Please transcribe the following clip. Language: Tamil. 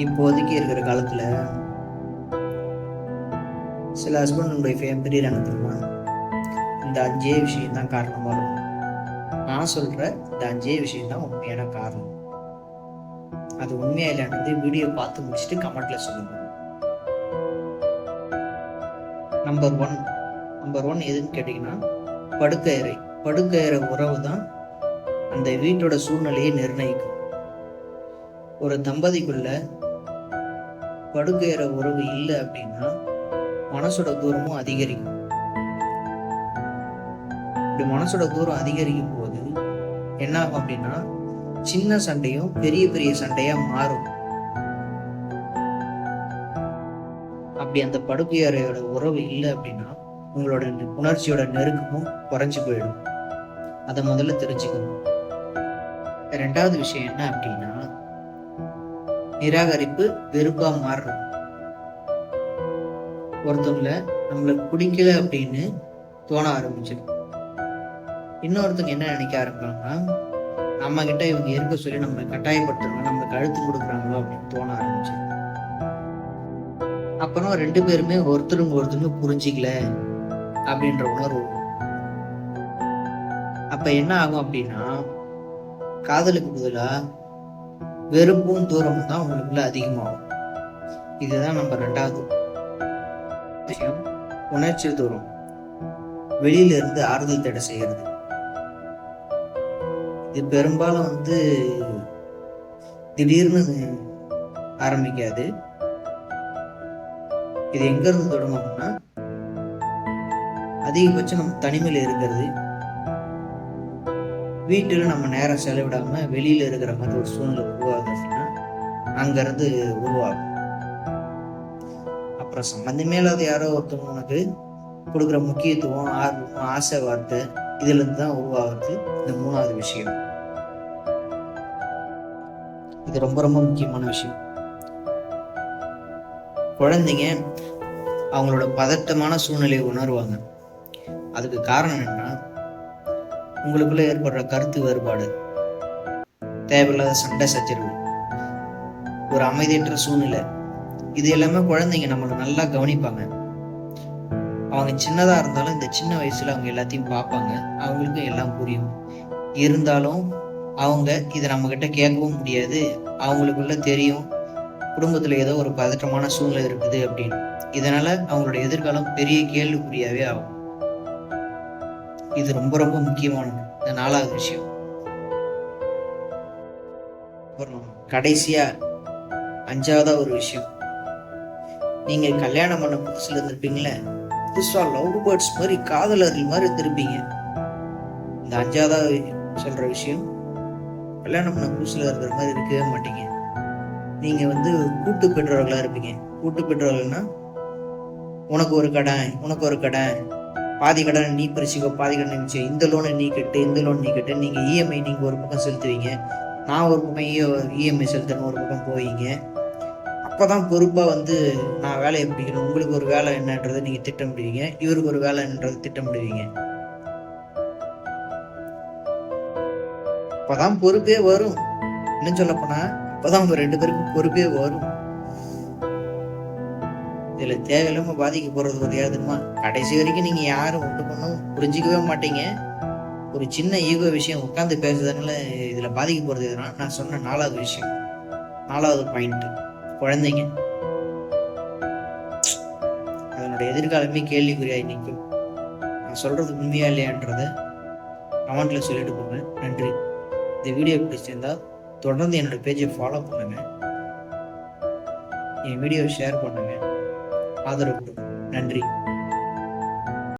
இப்போதைக்கு இருக்கிற காலத்துல சில ஹஸ்பண்ட் அண்ட் ஒய்ஃப் ஏன் பிரியறாங்க தெரியுமா? இந்த 5 விஷயம் தான் காரணமா இருக்கும். நான் சொல்ற இந்த 5 விஷயம் தான் உண்மையான காரணம். அது உண்மையா இல்லைன்றது வீடியோ பார்த்து முடிச்சுட்டு கமெண்ட்ல சொல்லுங்க. நம்பர் ஒன் எதுன்னு கேட்டீங்கன்னா, படுக்கை அறை உறவு தான் அந்த வீட்டோட சூழ்நிலையை நிர்ணயிக்கும். ஒரு தம்பதிக்குள்ள படுக்கையற உறவு இல்லை அப்படின்னா மனசோட தூரமும் அதிகரிக்கும். இப்படி மனசோட தூரம் அதிகரிக்கும் போது என்ன ஆகும் அப்படின்னா, சின்ன சண்டையும் பெரிய பெரிய சண்டையா மாறும். அப்படி அந்த படுக்கையறையோட உறவு இல்லை அப்படின்னா உங்களோட உணர்ச்சியோட நெருக்கமும் குறைஞ்சு போயிடும். அதை முதல்ல தெரிஞ்சுக்கணும். 2வது விஷயம் என்ன அப்படின்னா, நிராகரிப்பு வெறுப்பா மாறுறது. ஒருத்தவங்கள நம்மளுக்கு பிடிக்கல அப்படின்னு தோண ஆரம்பிச்சிடும். இன்னொருத்தவங்க என்ன நினைக்க ஆரம்பிப்பாங்கன்னா, நம்ம கிட்ட இவங்க இருக்க சொல்லி நம்மளை கட்டாயப்படுத்துறாங்க, நம்மளுக்கு அழுத்தம் கொடுக்குறாங்களோ அப்படின்னு தோண ஆரம்பிச்சிடும். அப்புறம் 2 பேருமே ஒருத்தருங்க புரிஞ்சிக்கல அப்படின்ற உணர்வு. அப்ப என்ன ஆகும் அப்படின்னா, காதலுக்கு பதிலா வெறுப்பும் தூரமும் தான் உங்களுக்குள்ள அதிகமாகும். இதுதான் நம்ம 2வது விஷயம். உணர்ச்சி தூரம் வெளியில இருந்து ஆறுதல் தேட செய்யறது. இது பெரும்பாலும் திடீர்னு ஆரம்பிக்காது. இது எங்க இருந்து தொடங்கும்னா, அதிகபட்சம் நம்ம தனிமையில இருக்கிறது, வீட்டுல நம்ம நேரம் செலவிடாம வெளியில இருக்கிற மாதிரி ஒரு சூழ்நிலை உருவாகுது அப்படின்னா அங்க இருந்து உருவாகும். அப்புறம் சம்பந்தமே இல்லாத யாரோ ஒருத்தவங்க உனக்கு கொடுக்குற முக்கியத்துவம், ஆர்வம், ஆசை வார்த்தை இதுல இருந்து தான் உருவாகுது இந்த 3வது விஷயம். இது ரொம்ப ரொம்ப முக்கியமான விஷயம். குழந்தைங்க அவங்களோட பதட்டமான சூழ்நிலையை உணர்வாங்க. அதுக்கு காரணம் என்னன்னா, உங்களுக்குள்ள ஏற்படுற கருத்து வேறுபாடு, தேவையில்லாத சண்டை சச்சரவு, ஒரு அமைதியற்ற சூழ்நிலை, இது எல்லாமே குழந்தைங்க நம்மளை நல்லா கவனிப்பாங்க. அவங்க சின்னதா இருந்தாலும் இந்த சின்ன வயசுல அவங்க எல்லாத்தையும் பார்ப்பாங்க, அவங்களுக்கும் எல்லாம் புரியும். இருந்தாலும் அவங்க இதை நம்ம கிட்ட கேட்கவும் முடியாது. அவங்களுக்குள்ள தெரியும் குடும்பத்துல ஏதோ ஒரு பதற்றமான சூழ்நிலை இருக்குது அப்படின்னு. இதனால அவங்களோட எதிர்காலம் பெரிய கேள்விக்குறியாவே ஆகும். இது ரொம்ப ரொம்ப முக்கியமானது, இந்த 4வது விஷயம். அப்புறம் கடைசியா 5வதா ஒரு விஷயம். நீங்க கல்யாணம் பண்ண புதுசுல இருந்திருப்பீங்களே, புதுசா லவ் பேர்ட்ஸ் மாதிரி காதலர்கள் மாதிரி இருந்திருப்பீங்க. இந்த 5வதா சொல்ற விஷயம், கல்யாணம் பண்ண புதுசுல இருக்கிற மாதிரி இருக்கவே மாட்டீங்க. நீங்க கூட்டு பெற்றோர்களா இருப்பீங்க. கூட்டு பெற்றோர்கள்னா, உனக்கு ஒரு கடன், பாதி கடன் நீ பிரிச்சுக்கோ, பாதி கடன் நீ, இந்த லோனை நீ கட்டு, இந்த லோன் நீ கட்டு. நீங்க இஎம்ஐ நீங்க ஒரு பக்கம் செலுத்துவீங்க, நான் ஒரு பக்கம் இஎம்ஐ செலுத்தணும் ஒரு பக்கம் போவீங்க. அப்பதான் பொறுப்பா நான் வேலையை பிடிக்கணும், உங்களுக்கு ஒரு வேலை என்னன்றதை நீங்க திட்டமிடுவீங்க, இவருக்கு ஒரு வேலை என்னன்றதை திட்டமிடுவீங்க. அப்பதான் பொறுப்பே வரும். என்ன சொல்ல போனா, அப்பதான் உங்க 2 பேருக்கும் பொறுப்பே வரும். இதுல தேவையில்லாம பாதிக்க போறது ஒரு யாருமா, கடைசி வரைக்கும் நீங்க யாரும் ஒன்று பண்ணும் புரிஞ்சிக்கவே மாட்டீங்க. ஒரு சின்ன ஈகோ விஷயம் உட்காந்து பேசுறதுனால இதுல பாதிக்க போறது எதுனா, நான் சொன்ன 4வது விஷயம், 4வது பாயிண்ட், குழந்தைங்க. அதனோட எதிர்காலமே கேள்விக்குறியாய் நிற்கும். நான் சொல்றது உண்மையா இல்லையான்றத கமெண்ட்ல சொல்லிட்டு போங்க. நன்றி. இந்த வீடியோ பிடிச்சிருந்தா தொடர்ந்து என்னோட பேஜை ஃபாலோ பண்ணுங்க, என் வீடியோவை ஷேர் பண்ணுங்க, ஆதரவு கொடுங்க. நன்றி.